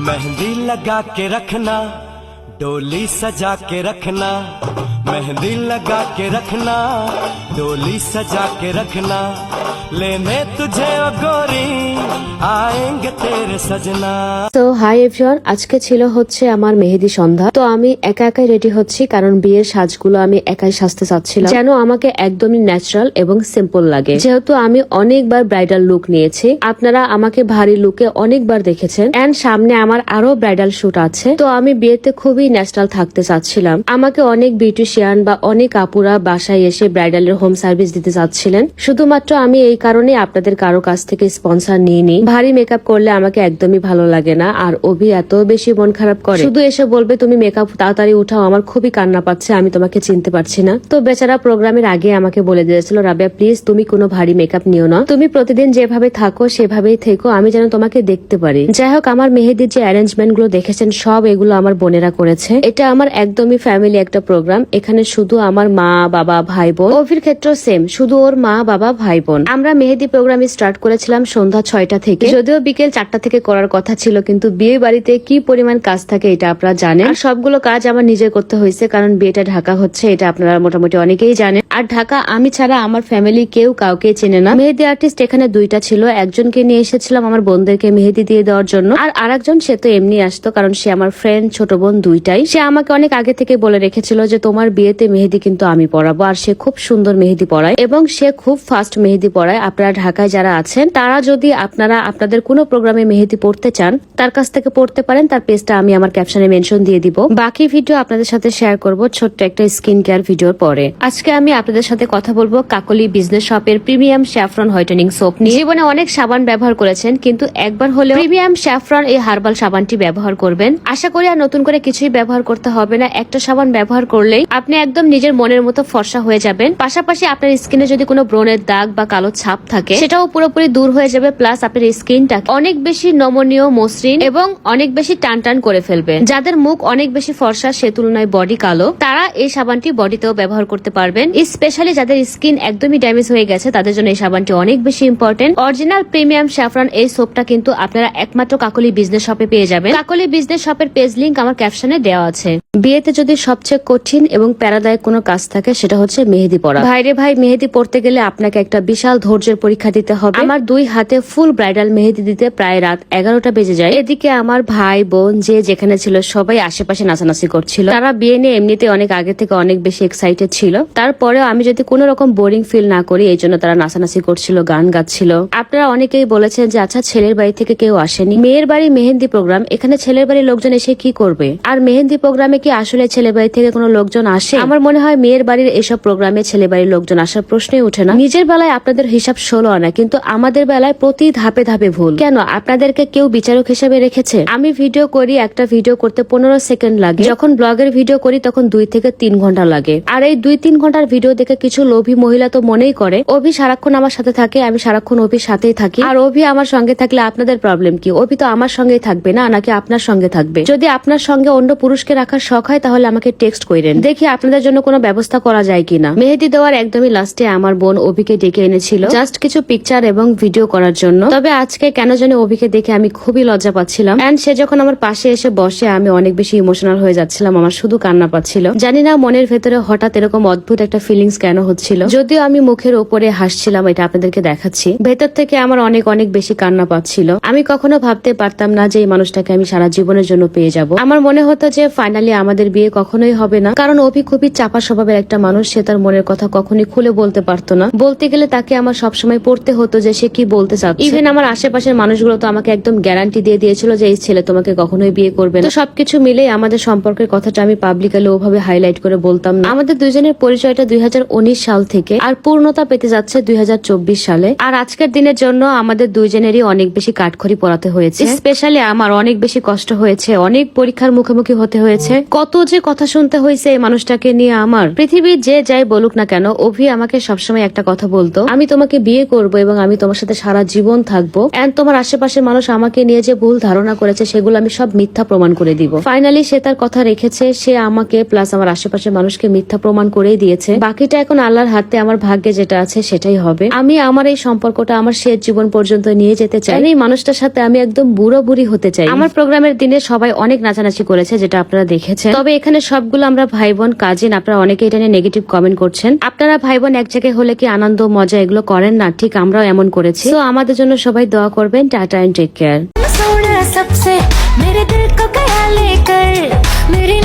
मेहंदी लगा के रखना, डोली सजा के रखना, मेहंदी लगा के रखना, डोली सजा के रखना, लेने तुझे ओ गोरी आएंगे तेरे सजना। তো হাই এভরিওয়ান, আজকে ছিল হচ্ছে আমার মেহেদি সন্ধ্যা। তো আমি একা একাই রেডি হচ্ছি, কারণ বিয়ের সাজগুলো আমি একাই সাজতে চাচ্ছিলাম যেন আমাকে একদমই ন্যাচারাল এবং সিম্পল লাগে। যেহেতু আমি অনেকবার ব্রাইডাল লুক নিয়েছি, আপনারা আমাকে ভারী লুকে অনেকবার দেখেছেন, এন্ড সামনে আমার আরো ব্রাইডাল শুট আছে। তো আমি বিয়েতে খুবই ন্যাচারাল থাকতে চাচ্ছিলাম। আমাকে অনেক বিউটিশিয়ান বা অনেক আপুরা বাসায় এসে ব্রাইডালের হোম সার্ভিস দিতে চাচ্ছিলেন। শুধুমাত্র আমি এই কারণে আপনাদের কারো কাছ থেকে স্পন্সর নিইনি। ভারী মেকআপ করলে আমাকে একদমই ভালো লাগে না, আর অভি এত বেশি মন খারাপ করে, শুধু এসে বলবে তুমি মেকআপ তাড়াতাড়ি উঠাও, আমার খুবই কান্না পাচ্ছে, আমি তোমাকে চিনতে পারছি না। তো বেচারা প্রোগ্রামের আগে আমাকে বলে দিয়েছিল, রাবিয়া প্লিজ তুমি কোনো ভারী মেকআপ নিও না, তুমি প্রতিদিন যেভাবে থাকো সেভাবেই থেকো, আমি যেন তোমাকে দেখতে পারি। যাই হোক, আমার মেহেদির যে অ্যারেঞ্জমেন্ট গুলো দেখেছেন সব এগুলো আমার বোনেরা করেছে। এটা আমার একদমই ফ্যামিলি একটা প্রোগ্রাম। এখানে শুধু আমার মা বাবা ভাই বোন, অভির ক্ষেত্রেও সেম, শুধু ওর মা বাবা ভাই বোন। আমরা মেহেদি প্রোগ্রাম স্টার্ট করেছিলাম সন্ধ্যা 6টা থেকে, যদিও বিকেল 4টা থেকে করার কথা ছিল, কিন্তু বিয়ে বাড়িতে কি পরিমাণ কাজ থাকে এটা আপনারা জানেন। আর সবগুলো কাজ আমার নিজে করতে হয়েছে, কারণ বিয়েটা ঢাকা হচ্ছে, এটা আপনারা মোটামুটি অনেকেই জানেন। আর ঢাকা আমি ছাড়া আমার ফ্যামিলি কেউ কাউকে চেনে না। মেহেদি আর্টিস্ট এখানে 2টা ছিল, একজনকে নিয়ে এসেছিলাম আমার বোনদেরকে মেহেদি দিয়ে দেওয়ার জন্য, আর আরেকজন সে তো এমনি আসতো, কারণ সে আমার ফ্রেন্ড, ছোট বোন দুইটাই। সে আমাকে অনেক আগে থেকে বলে রেখেছিল যে তোমার বিয়েতে মেহেদি কিন্তু আমি পড়াবো, আর সে খুব সুন্দর মেহেদি পড়ায় এবং সে খুব ফাস্ট মেহেদি পড়ায়। আপনারা ঢাকায় যারা আছেন তারা যদি আপনারা আপনাদের কোনো প্রোগ্রামে মেহেদি পড়তে চান, তার কাছ থেকে পড়তে পারেন। তার পেজটা আমি আমার ক্যাপশনে মেনশন দিয়ে দিব। বাকি ভিডিও আপনাদের সাথে শেয়ার করব ছোট্ট একটা স্কিন কেয়ার ভিডিওর পরে। আজকে আমি আপনাদের সাথে কথা বলবো কাকলি বিজনেস শপের প্রিমিয়াম স্যাফরন হোয়াইটেনিং সোপ নিয়ে। জীবনে অনেক সাবান ব্যবহার করেছেন, কিন্তু একবার হলেও প্রিমিয়াম স্যাফরন এই হার্বাল সাবানটি ব্যবহার করবেন। আশা করি আর নতুন করে কিছুই ব্যবহার করতে হবে না। একটা সাবান ব্যবহার করলেই আপনি একদম নিজের মনের মতো ফর্সা হয়ে যাবেন। পাশাপাশি আপনার স্কিনে যদি কোনো ব্রণের দাগ বা কালো ছাপ থাকে সেটাও পুরোপুরি দূর হয়ে যাবে। প্লাস আপনার স্কিনটা অনেক বেশি নমনীয়, মসৃণ এবং অনেক বেশি টান টান করে ফেলবে। যাদের মুখ অনেক বেশি ফর্সা, সে তুলনায় বডি কালো, তারা এই সাবানটি বডিতেও ব্যবহার করতে পারবেন। স্পেশালি যাদের স্কিন একদমই ড্যামেজ হয়ে গেছে তাদের জন্য এই সাবানটি অনেক বেশি ইম্পর্টেন্ট। অরিজিনাল প্রিমিয়াম স্যাফরন এই সোপটা কিন্তু আপনারা একমাত্র কাকলি বিজনেস শপে পেয়ে যাবেন। কাকলি বিজনেস শপের পেজ লিংক আমার ক্যাপশনে দেওয়া আছে। বিয়েতে যদি সবচেয়ে কঠিন এবং প্যারাদায়ক কোনো কাজ থাকে সেটা হচ্ছে মেহেদি পড়া। ভাইরে ভাই, মেহেদি পড়তে গেলে আপনাকে একটা বিশাল ধৈর্যের পরীক্ষা দিতে হবে। আমার 2 হাতে ফুল ব্রাইডাল মেহেদি দিতে প্রায় রাত 11টা বেজে যায়। এদিকে আমার ভাই বোন যে যেখানে ছিল সবাই আশেপাশে নাচানাচি করছিল। তারা বিয়ে নিয়ে এমনিতে অনেক আগে থেকে অনেক বেশি এক্সাইটেড ছিল। তারপরেও আমি যদি কোনো রকম বোরিং ফিল না করি এই জন্য তারা নাচানাচি করছিল, গান গাচ্ছিল। আপনারা অনেকেই বলেছেন যে আচ্ছা ছেলের বাড়ি থেকে কেউ আসেনি, মেয়ের বাড়ি মেহেন্দি প্রোগ্রাম, এখানে ছেলের বাড়ির লোকজন এসে কি করবে? আর মেহেন্দি প্রোগ্রামে কি আসলে ছেলের বাড়ি থেকে কোনো লোকজন আসে? আমার মনে হয় মেয়ের বাড়ির এসব প্রোগ্রামে ছেলে বাড়ির লোকজন আসার প্রশ্নই ওঠে না। নিজের বেলায় আপনাদের হিসাব 16 আনা, কিন্তু আমাদের বেলায় প্রতি ধাপে ধাপে ভুল। কেন আপনাদেরকে কেউ বিচারক হিসেবে রেখেছে? আমি ভিডিও করি, একটা ভিডিও করতে 15 সেকেন্ড লাগে, যখন ব্লগের ভিডিও করি তখন 2 থেকে 3 ঘন্টা লাগে। আর এই 2-3 ঘন্টার ভিডিও দেখে কিছু লোভী মহিলা তো মনেই করে অভি সারাক্ষণ আমার সাথে থাকে, আমি সারাক্ষণ অভির সাথেই থাকি, আর অভি আমার সঙ্গে থাকলে আপনাদের প্রবলেম কি? অভি তো আমার সঙ্গেই থাকবে না, নাকি আপনার সঙ্গে থাকবে? যদি আপনার সঙ্গে অন্য পুরুষকে রাখার শখ হয় তাহলে আমাকে টেক্সট করেন, দেখি আপনাদের জন্য কোনো ব্যবস্থা করা যায় কিনা। মেহেদি দেওয়ার একদমই লাস্টে আমার বোন অভিকে ডেকে এনেছিল জাস্ট কিছু পিকচার এবং ভিডিও করার জন্য। তবে আজকে কেন জানি অভিকে দেখে আমি খুবই লজ্জা পাচ্ছিলাম, এন্ড সে যখন আমার পাশে এসে বসে আমি অনেক বেশি ইমোশনাল হয়ে যাচ্ছিলাম, আমার শুধু কান্না পাচ্ছিল। জানি না মনের ভেতরে হঠাৎ এরকম অদ্ভুত একটা ফিলিংস কেন হচ্ছিল। যদিও আমি মুখের উপরে হাসছিলাম, এটা আপনাদেরকে দেখাচ্ছি, ভেতর থেকে আমার অনেক অনেক বেশি কান্না পাচ্ছিল। আমি কখনো ভাবতে পারতাম না যে এই মানুষটাকে আমি সারা জীবনের জন্য পেয়ে যাব। আমার মনে হতো যে ফাইনালি আমাদের বিয়ে কখনোই হবে না, কারণ অভি খুবই চাপা স্বভাবের একটা মানুষ, সে তার মনের কথা কখনোই খুলে বলতে পারতো না। বলতে গেলে তাকে আমার সবসময় পড়তে হতো যে সে কি বলতে চাচ্ছে। ইভেন আমার আশেপাশের মানুষগুলো তো আমাকে একদম গ্যারান্টি দিয়ে দিয়েছিল যে এই ছেলে তোমাকে কখনোই বিয়ে করবে না। তো সবকিছু মিলে আমাদের সম্পর্কের কথাটা আমি পাবলিকালি ওভাবে হাইলাইট করে বলতাম না। আমাদের দুইজনের পরিচয়টা 2019 সাল থেকে, আর পূর্ণতা পেতে যাচ্ছে 2024 সালে। আর আজকের দিনের জন্য আমাদের দুইজনেরই অনেক বেশি কাঠখড়ি পোড়াতে হয়েছে। স্পেশালি আমার অনেক বেশি কষ্ট হয়েছে, অনেক পরীক্ষার মুখোমুখি হতে হয়েছে। কত যে কথা শুনতে হয়েছে এই মানুষটাকে নিয়ে আমার। পৃথিবীর যে যাই বলুক না কেন, অভি আমাকে সবসময় একটা কথা বলতো, আমি তোমাকে বিয়ে করব এবং আমি তোমার সাথে সারা জীবন থাকবো, এন্ড তোমার আশেপাশের মানুষ আমাকে নিয়ে যে ভুল ধারণা করেছে সেগুলো আমি সব মিথ্যা প্রমাণ করে দিব। ফাইনালি সে তার কথা রেখেছে, সে আমাকে প্লাস আমার আশেপাশের মানুষকে মিথ্যা প্রমাণ করেই দিয়েছে। বাকিটা এখন আল্লাহর হাতে, আমার ভাগ্যে যেটা আছে সেটাই হবে। আমি আমার এই সম্পর্কটা আমার শেষ জীবন পর্যন্ত নিয়ে যেতে চাই। এই মানুষটার সাথে আমি একদম বুড়ো বুড়ি হতে চাই। আমার প্রোগ্রামের দিনে সবাই অনেক নাচানাচি করেছে, যেটা আপনারা দেখেছেন। তবে এখানে সবগুলো আমরা ভাই বোন কাজিন। আপনারা অনেকে এটা নিয়ে নেগেটিভ কমেন্ট করছেন। আপনারা ভাই বোন এক জায়গায় হলে কি আনন্দ মজা এগুলো করেন না? ঠিক আমরাও এমন করেছি। তো আমাদের জন্য সবাই দোয়া করবেন। Tata and take care. सोना सबसे मेरे दिल को गया लेकर मेरी